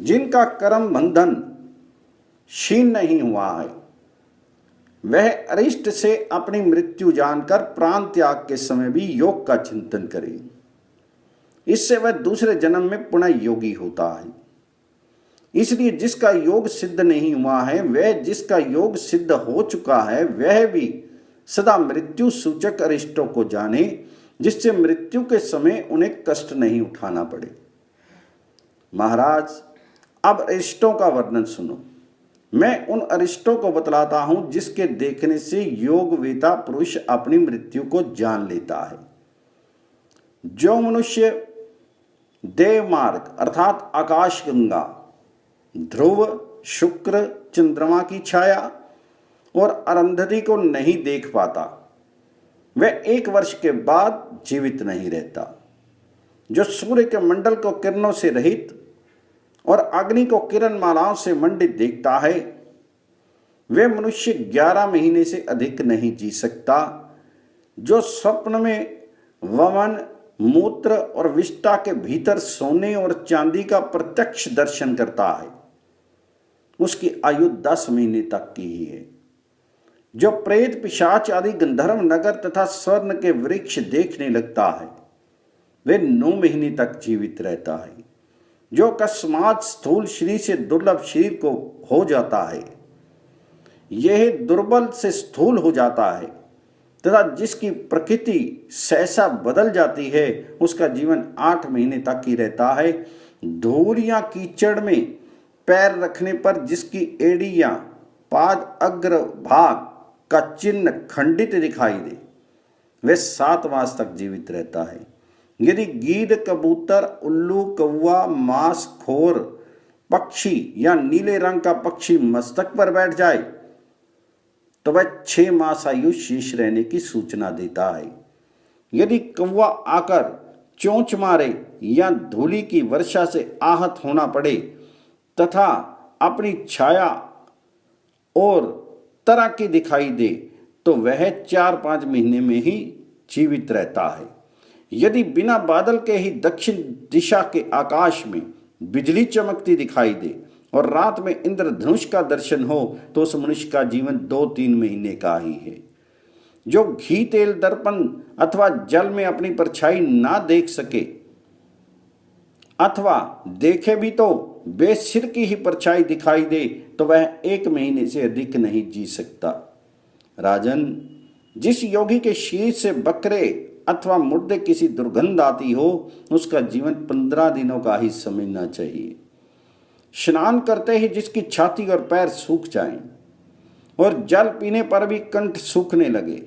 जिनका कर्म बंधन क्षीण नहीं हुआ है, वह अरिष्ट से अपनी मृत्यु जानकर प्राण त्याग के समय भी योग का चिंतन करे। इससे वह दूसरे जन्म में पुनः योगी होता है। इसलिए जिसका योग सिद्ध नहीं हुआ है, वह जिसका योग सिद्ध हो चुका है, वह भी सदा मृत्यु सूचक अरिष्टों को जाने, जिससे मृत्यु के समय उन्हें कष्ट नहीं उठाना पड़े। महाराज, अब अरिष्टों का वर्णन सुनो। मैं उन अरिष्टों को बतलाता हूं जिसके देखने से योगवेता पुरुष अपनी मृत्यु को जान लेता है। जो मनुष्य देवमार्ग अर्थात आकाशगंगा, ध्रुव, शुक्र, चंद्रमा की छाया और अरुंधति को नहीं देख पाता, वह 1 वर्ष के बाद जीवित नहीं रहता। जो सूर्य के मंडल को किरणों से रहित और अग्नि को किरण मालाओं से मंडित देखता है, वह मनुष्य 11 महीने से अधिक नहीं जी सकता। जो स्वप्न में वमन, मूत्र और विष्ठा के भीतर सोने और चांदी का प्रत्यक्ष दर्शन करता है, उसकी आयु 10 महीने तक की ही है। जो प्रेत, पिशाच आदि गंधर्व नगर तथा स्वर्ण के वृक्ष देखने लगता है, वह 9 महीने तक जीवित रहता है। जो अकस्मात स्थूल शरीर से दुर्लभ शरीर को हो जाता है, यह दुर्बल से स्थूल हो जाता है तथा जिसकी प्रकृति सहसा बदल जाती है, उसका जीवन 8 महीने तक ही रहता है। धूल या कीचड़ में पैर रखने पर जिसकी एड़ी या पाद अग्र भाग का चिन्ह खंडित दिखाई दे, वह 7 मास तक जीवित रहता है। यदि गीद, कबूतर, उल्लू, कौवा, मांस खोर पक्षी या नीले रंग का पक्षी मस्तक पर बैठ जाए, तो वह 6 मास आयु शेष रहने की सूचना देता है। यदि कौवा आकर चोंच मारे या धूलि की वर्षा से आहत होना पड़े तथा अपनी छाया और तरह की दिखाई दे, तो वह 4-5 महीने में ही जीवित रहता है। यदि बिना बादल के ही दक्षिण दिशा के आकाश में बिजली चमकती दिखाई दे और रात में इंद्रधनुष का दर्शन हो, तो उस मनुष्य का जीवन 2-3 महीने का ही है। जो घी, तेल, दर्पण अथवा जल में अपनी परछाई ना देख सके अथवा देखे भी तो बेसिर की ही परछाई दिखाई दे, तो वह 1 महीने से अधिक नहीं जी सकता। राजन, जिस योगी के शरीर से बकरे अथवा मुर्दे किसी दुर्गंध आती हो, उसका जीवन 15 दिनों का ही समझना चाहिए। स्नान करते ही जिसकी छाती और पैर सूख जाएं और जल पीने पर भी कंठ सूखने लगे,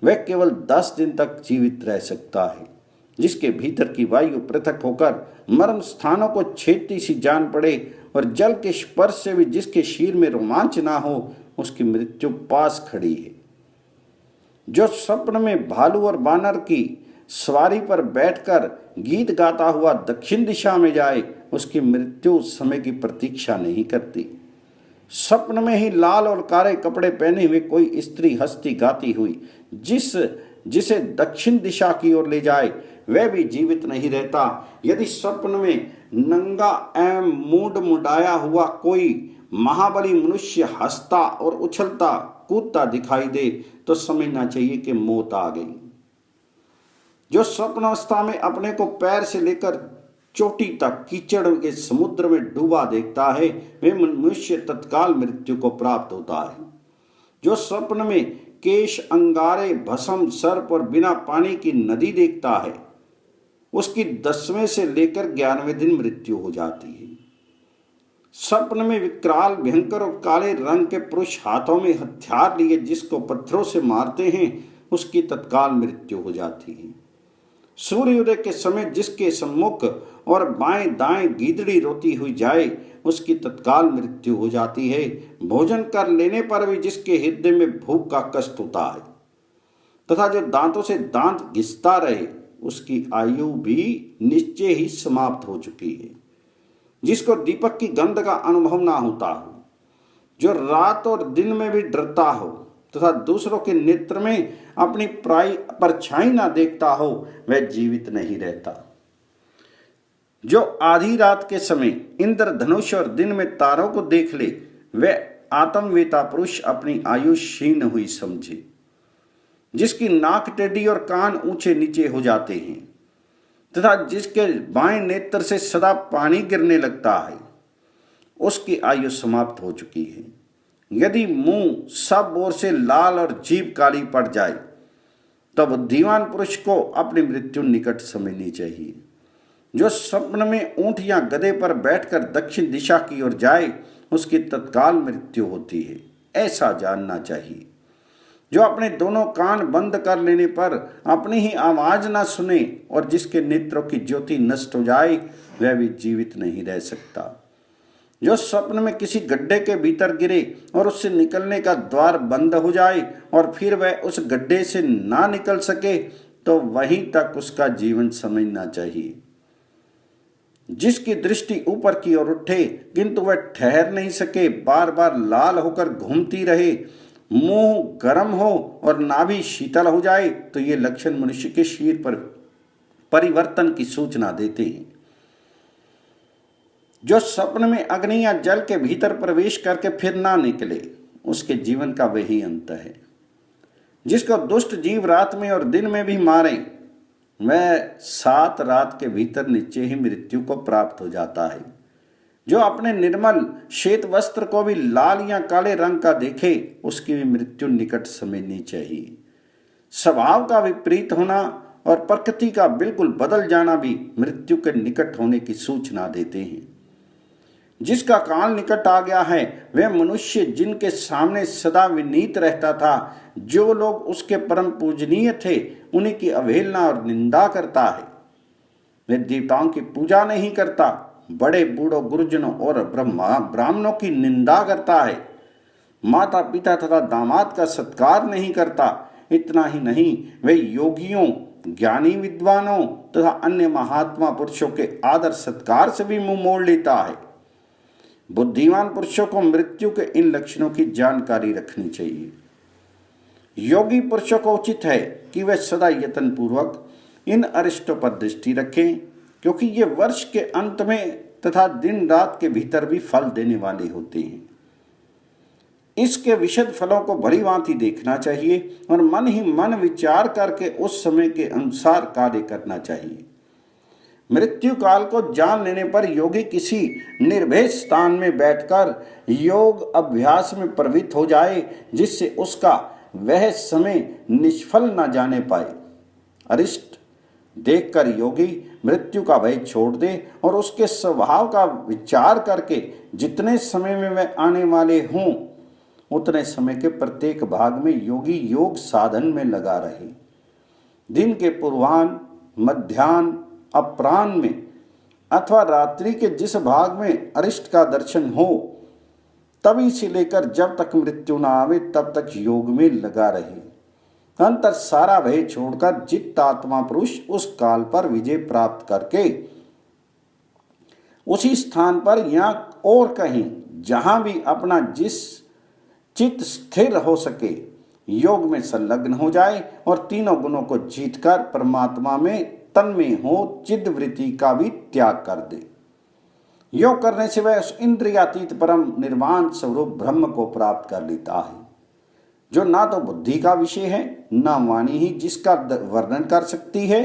वह केवल 10 दिन तक जीवित रह सकता है। जिसके भीतर की वायु पृथक होकर मर्म स्थानों को छेदती सी जान पड़े और जल के स्पर्श से भी जिसके शरीर में रोमांच ना हो, उसकी मृत्यु पास खड़ी है। जो स्वप्न में भालू और बानर की सवारी पर बैठकर गीत गाता हुआ दक्षिण दिशा में जाए, उसकी मृत्यु समय की प्रतीक्षा नहीं करती। स्वप्न में ही लाल और काले कपड़े पहने हुए कोई स्त्री हंसती गाती हुई जिसे दक्षिण दिशा की ओर ले जाए, वह भी जीवित नहीं रहता। यदि स्वप्न में नंगा एवं मूड मुडाया हुआ कोई महाबली मनुष्य हंसता और उछलता कूदता दिखाई दे, तो समझना चाहिए कि मौत आ गई। जो स्वप्नावस्था में अपने को पैर से लेकर चोटी तक कीचड़ के समुद्र में डूबा देखता है, वह मनुष्य तत्काल मृत्यु को प्राप्त होता है। जो स्वप्न में केश, अंगारे, भस्म, सर्प और बिना पानी की नदी देखता है, उसकी 10वें से लेकर 11वें दिन मृत्यु हो जाती है। स्वप्न में विकराल, भयंकर और काले रंग के पुरुष हाथों में हथियार लिए जिसको पत्थरों से मारते हैं, उसकी तत्काल मृत्यु हो जाती है। सूर्योदय के समय जिसके सम्मुख और बाएं दाएं गीदड़ी रोती हुई जाए, उसकी तत्काल मृत्यु हो जाती है। भोजन कर लेने पर भी जिसके हृदय में भूख का कष्ट होता है तथा जो दांतों से दांत घिसता रहे, उसकी आयु भी निश्चय ही समाप्त हो चुकी है। जिसको दीपक की गंध का अनुभव ना होता हो, जो रात और दिन में भी डरता हो तथा दूसरों के नेत्र में अपनी परछाई ना देखता हो, वह जीवित नहीं रहता। जो आधी रात के समय इंद्रधनुष और दिन में तारों को देख ले, वह आत्मवेता पुरुष अपनी आयु क्षीण हुई समझे। जिसकी नाक टेढ़ी और कान ऊंचे नीचे हो जाते हैं तथा जिसके बाएं नेत्र से सदा पानी गिरने लगता है, उसकी आयु समाप्त हो चुकी है। यदि मुंह सब ओर से लाल और जीभ काली पड़ जाए तो बुद्धिमान पुरुष को अपनी मृत्यु निकट समझनी चाहिए। जो स्वप्न में ऊंट या गधे पर बैठकर दक्षिण दिशा की ओर जाए, उसकी तत्काल मृत्यु होती है, ऐसा जानना चाहिए। जो अपने दोनों कान बंद कर लेने पर अपनी ही आवाज ना सुने और जिसके नेत्रों की ज्योति नष्ट हो जाए, वह भी जीवित नहीं रह सकता। जो स्वप्न में किसी गड्ढे के भीतर गिरे और उससे निकलने का द्वार बंद हो जाए और फिर वह उस गड्ढे से ना निकल सके, तो वहीं तक उसका जीवन समझना चाहिए। जिसकी दृष्टि ऊपर की ओर उठे किंतु वह ठहर नहीं सके, बार बार लाल होकर घूमती रहे, मुंह गर्म हो और नाभि शीतल हो जाए, तो ये लक्षण मनुष्य के शरीर पर परिवर्तन की सूचना देते हैं। जो स्वप्न में अग्नि या जल के भीतर प्रवेश करके फिर ना निकले, उसके जीवन का वही अंत है। जिसको दुष्ट जीव रात में और दिन में भी मारे, वह 7 रात के भीतर नीचे ही मृत्यु को प्राप्त हो जाता है। जो अपने निर्मल श्वेत वस्त्र को भी लाल या काले रंग का देखे, उसकी भी मृत्यु निकट समझनी चाहिए। स्वभाव का विपरीत होना और प्रकृति का बिल्कुल बदल जाना भी मृत्यु के निकट होने की सूचना देते हैं। जिसका काल निकट आ गया है, वह मनुष्य जिनके सामने सदा विनीत रहता था, जो लोग उसके परम पूजनीय थे, उन्हीं की अवहेलना और निंदा करता है। वह देवताओं की पूजा नहीं करता, बड़े बूढ़ों गुरुजनों और ब्राह्मणों की निंदा करता है, माता पिता तथा दामाद का सत्कार नहीं करता। इतना ही नहीं, वह योगियों, ज्ञानी विद्वानों तथा अन्य महात्मा पुरुषों के आदर सत्कार से भी मुंह मोड़ लेता है। बुद्धिमान पुरुषों को मृत्यु के इन लक्षणों की जानकारी रखनी चाहिए। योगी पुरुषों को उचित है कि वे सदा यत्न पूर्वक इन अरिष्टों पर दृष्टि रखें, क्योंकि ये वर्ष के अंत में तथा दिन रात के भीतर भी फल देने वाले होते हैं। इसके विशद फलों को भली भांति देखना चाहिए और मन ही मन विचार करके उस समय के अनुसार कार्य करना चाहिए। मृत्यु काल को जान लेने पर योगी किसी निर्भय स्थान में बैठकर योग अभ्यास में प्रवृत्त हो जाए, जिससे उसका वह समय निष्फल न जाने पाए। अरिष्ट देखकर योगी मृत्यु का भय छोड़ दे और उसके स्वभाव का विचार करके जितने समय में वह आने वाले हों, उतने समय के प्रत्येक भाग में योगी योग साधन में लगा रहे। दिन के पूर्वाह्न, मध्याह्न, अपराह्न में अथवा रात्रि के जिस भाग में अरिष्ट का दर्शन हो, तभी से लेकर जब तक मृत्यु न आवे तब तक योग में लगा रहे। अंतर सारा भय छोड़कर जित आत्मा पुरुष उस काल पर विजय प्राप्त करके उसी स्थान पर या और कहीं जहां भी अपना जिस चित्त स्थिर हो सके, योग में संलग्न हो जाए और तीनों गुणों को जीतकर परमात्मा में तन्मय हो, चिद्वृत्ति का भी त्याग कर दे। योग करने से वह उस इंद्रियातीत परम निर्वाण स्वरूप ब्रह्म को प्राप्त कर लेता है, जो ना तो बुद्धि का विषय है, ना वाणी ही जिसका वर्णन कर सकती है,